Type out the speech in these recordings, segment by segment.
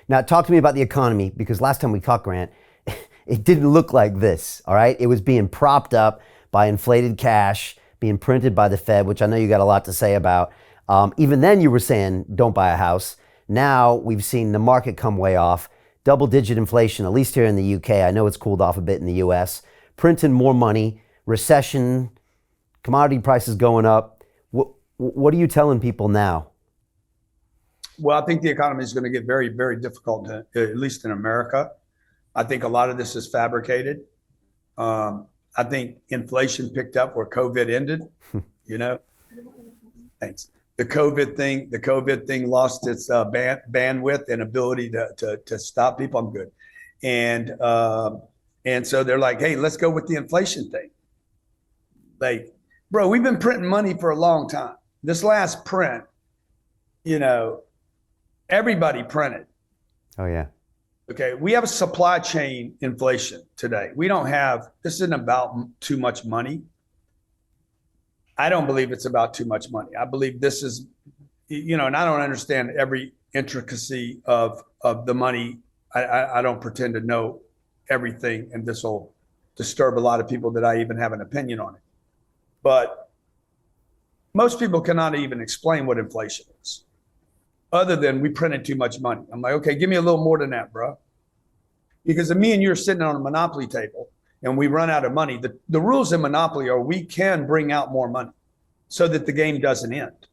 Now, talk to me about the economy, because last time we talked, Grant, it didn't look like this, all right? It was being propped up by inflated cash, being printed by the Fed, which I know you got a lot to say about. Even then you were saying, don't buy a house. Now we've seen the market come way off. Double-digit inflation, at least here in the UK. I know it's cooled off a bit in the US. Printing more money, recession, commodity prices going up. What are you telling people now? Well, I think the economy is going to get very, very difficult, at least in America. I think a lot of this is fabricated. I think inflation picked up where COVID ended. You know, thanks. The COVID thing lost its bandwidth and ability to stop people. I'm good, and so they're like, hey, let's go with the inflation thing. Like, bro, we've been printing money for a long time. This last print, you know, everybody printed. Oh, yeah. Okay, we have a supply chain inflation today. This isn't about too much money. I don't believe it's about too much money. I believe this is, and I don't understand every intricacy of the money. I don't pretend to know everything, and this will disturb a lot of people that I even have an opinion on it. But most people cannot even explain what inflation is, other than we printed too much money. I'm like, okay, give me a little more than that, bro. Because if me and you're sitting on a Monopoly table and we run out of money, the rules in Monopoly are we can bring out more money so that the game doesn't end.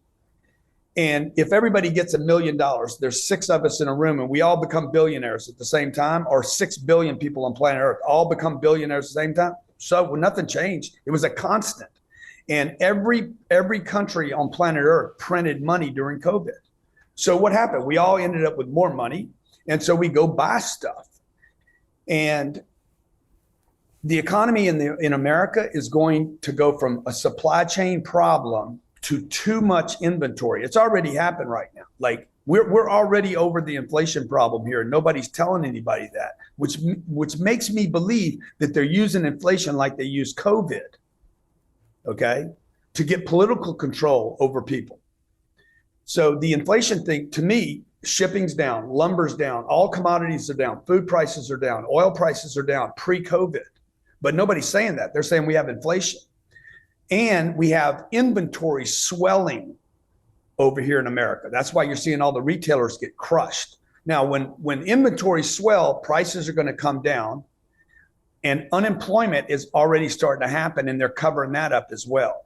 And if everybody gets $1 million, there's 6 of us in a room and we all become billionaires at the same time, or 6 billion people on planet Earth all become billionaires at the same time. So nothing changed. It was a constant. And every country on planet Earth printed money during COVID. So what happened? We all ended up with more money. And so we go buy stuff. And the economy in America is going to go from a supply chain problem to too much inventory. It's already happened right now. Like we're already over the inflation problem here. Nobody's telling anybody that, which makes me believe that they're using inflation like they used COVID, okay, to get political control over people. So the inflation thing, to me, shipping's down, lumber's down, all commodities are down, food prices are down, oil prices are down pre-COVID. But nobody's saying that. They're saying we have inflation. And we have inventory swelling over here in America. That's why you're seeing all the retailers get crushed. Now, when inventory swell, prices are going to come down, and unemployment is already starting to happen, and they're covering that up as well.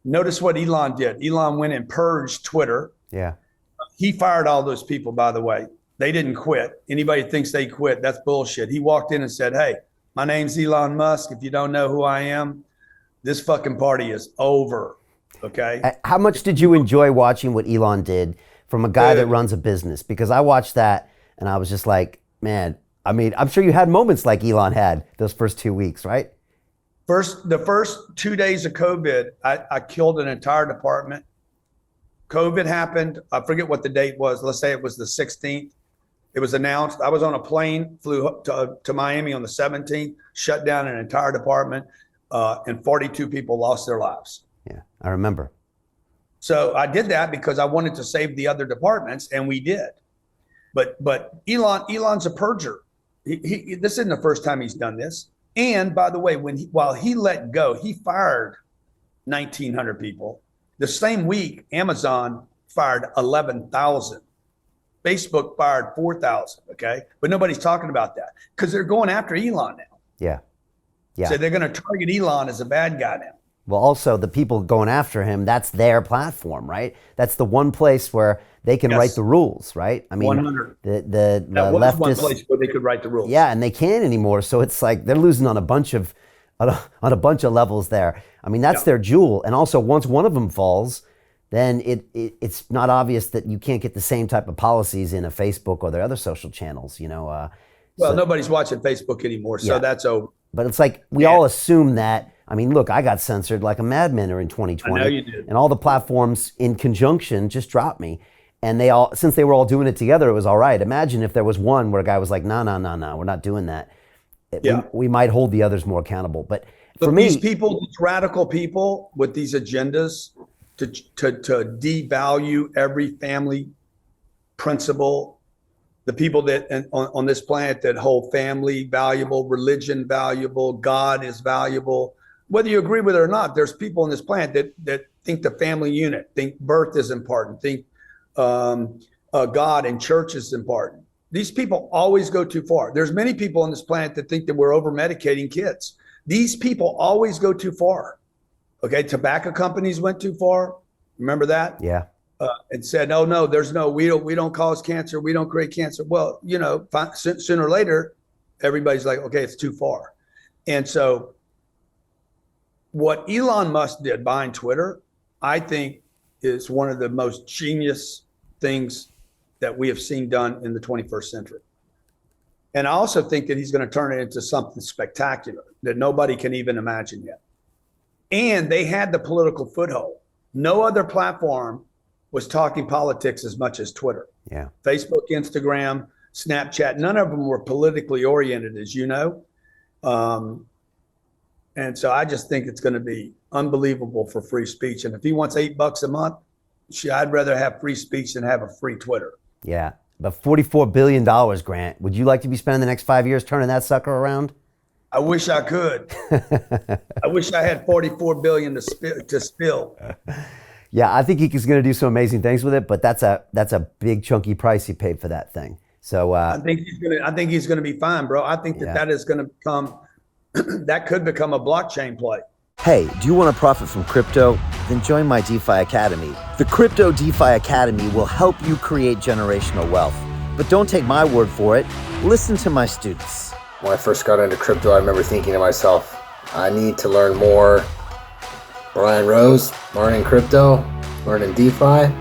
Notice what Elon did. Elon went and purged Twitter. Yeah. He fired all those people, by the way. They didn't quit. Anybody thinks they quit, that's bullshit. He walked in and said, hey, my name's Elon Musk. If you don't know who I am, this fucking party is over, okay? How much did you enjoy watching what Elon did from a guy that runs a business? Because I watched that and I was just like, man, I mean, I'm sure you had moments like Elon had those first 2 weeks, right? The first 2 days of COVID, I killed an entire department. COVID happened. I forget what the date was. Let's say it was the 16th. It was announced. I was on a plane, flew to Miami on the 17th, shut down an entire department, and 42 people lost their lives. Yeah, I remember. So I did that because I wanted to save the other departments, and we did. But Elon's a purger. This isn't the first time he's done this. And by the way, while he let go, he fired 1,900 people. The same week, Amazon fired 11,000. Facebook fired 4,000, okay? But nobody's talking about that because they're going after Elon now. Yeah. Yeah. So they're going to target Elon as a bad guy now. Well, also the people going after him, that's their platform, right? That's the one place where they can write the rules, right? I mean, 100. The was one leftists, place where they could write the rules. yeah, and they can't anymore. So it's like they're losing on a bunch of levels there. I mean, that's their jewel. And also, once one of them falls, then it's not obvious that you can't get the same type of policies in a Facebook or their other social channels, you know. Well, nobody's watching Facebook anymore, so that's over. But it's like we all assume that. I mean, look, I got censored like a madman in 2020. I know you did. And all the platforms in conjunction just dropped me. And they all, since they were all doing it together, it was all right. Imagine if there was one where a guy was like, no, we're not doing that. We might hold the others more accountable. But for me, these people, these radical people with these agendas to devalue every family principle the people that on this planet that hold family valuable, religion valuable, God is valuable. Whether you agree with it or not, there's people on this planet that think the family unit, think birth is important, think God and church is important. These people always go too far. There's many people on this planet that think that we're over medicating kids. These people always go too far. Okay, tobacco companies went too far. Remember that? Yeah. And said, "Oh no, we don't cause cancer, we don't create cancer." Well, sooner or later, everybody's like, "Okay, it's too far." And so, what Elon Musk did buying Twitter, I think, is one of the most genius things that we have seen done in the 21st century. And I also think that he's going to turn it into something spectacular that nobody can even imagine yet. And they had the political foothold. No other platform was talking politics as much as Twitter. Yeah. Facebook, Instagram, Snapchat, none of them were politically oriented, as you know. And so I just think it's going to be unbelievable for free speech. And if he wants $8 a month, I'd rather have free speech than have a free Twitter. Yeah. But $44 billion, Grant. Would you like to be spending the next 5 years turning that sucker around? I wish I could. I wish I had $44 billion to spill. Yeah, I think he's going to do some amazing things with it, but that's a big chunky price he paid for that thing. So I think he's going to be fine, bro. I think that is going to become that could become a blockchain play. Hey, do you want to profit from crypto? Then join my DeFi Academy. The Crypto DeFi Academy will help you create generational wealth. But don't take my word for it. Listen to my students. When I first got into crypto, I remember thinking to myself, I need to learn more. Brian Rose, learning crypto, learning DeFi,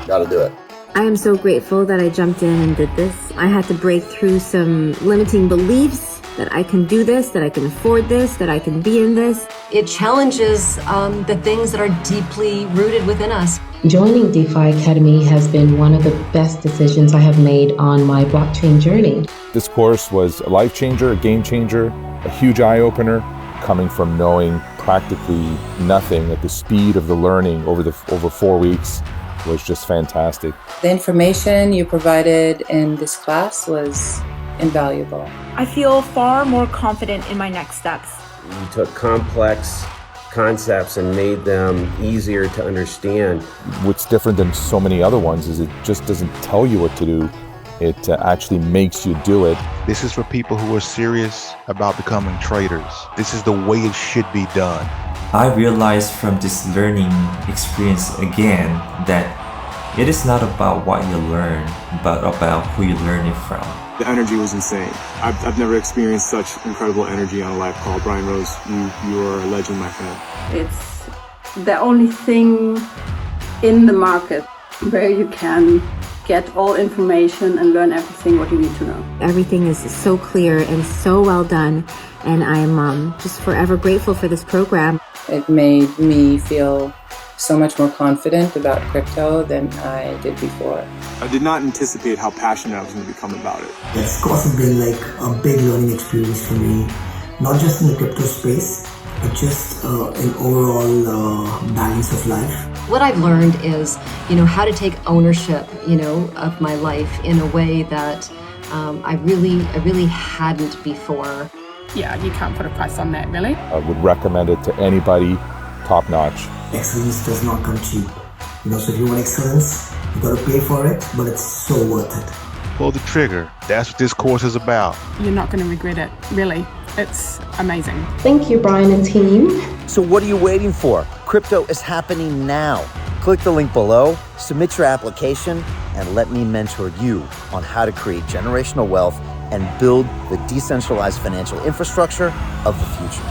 gotta do it. I am so grateful that I jumped in and did this. I had to break through some limiting beliefs that I can do this, that I can afford this, that I can be in this. It challenges the things that are deeply rooted within us. Joining DeFi Academy has been one of the best decisions I have made on my blockchain journey. This course was a life changer, a game changer, a huge eye-opener, coming from knowing practically nothing at the speed of the learning over 4 weeks was just fantastic. The information you provided in this class was invaluable. I feel far more confident in my next steps. You took complex concepts and made them easier to understand. What's different than so many other ones is it just doesn't tell you what to do. It actually makes you do it. This is for people who are serious about becoming traders. This is the way it should be done. I realized from this learning experience again that it is not about what you learn, but about who you learn it from. The energy was insane. I've never experienced such incredible energy on a live call. Brian Rose, you are a legend, my friend. It's the only thing in the market where you can get all information and learn everything what you need to know. Everything is so clear and so well done, and I'm just forever grateful for this program. It made me feel so much more confident about crypto than I did before. I did not anticipate how passionate I was going to become about it. It's of course been like a big learning experience for me, not just in the crypto space, but just in overall balance of life. What I've learned is, how to take ownership, of my life in a way that I really hadn't before. Yeah, you can't put a price on that, really. I would recommend it to anybody, top notch. Excellence does not come cheap. So if you want excellence, you gotta pay for it, but it's so worth it. Pull the trigger. That's what this course is about. You're not going to regret it, really. It's amazing. Thank you, Brian and team. So what are you waiting for? Crypto is happening now. Click the link below, submit your application, and let me mentor you on how to create generational wealth and build the decentralized financial infrastructure of the future.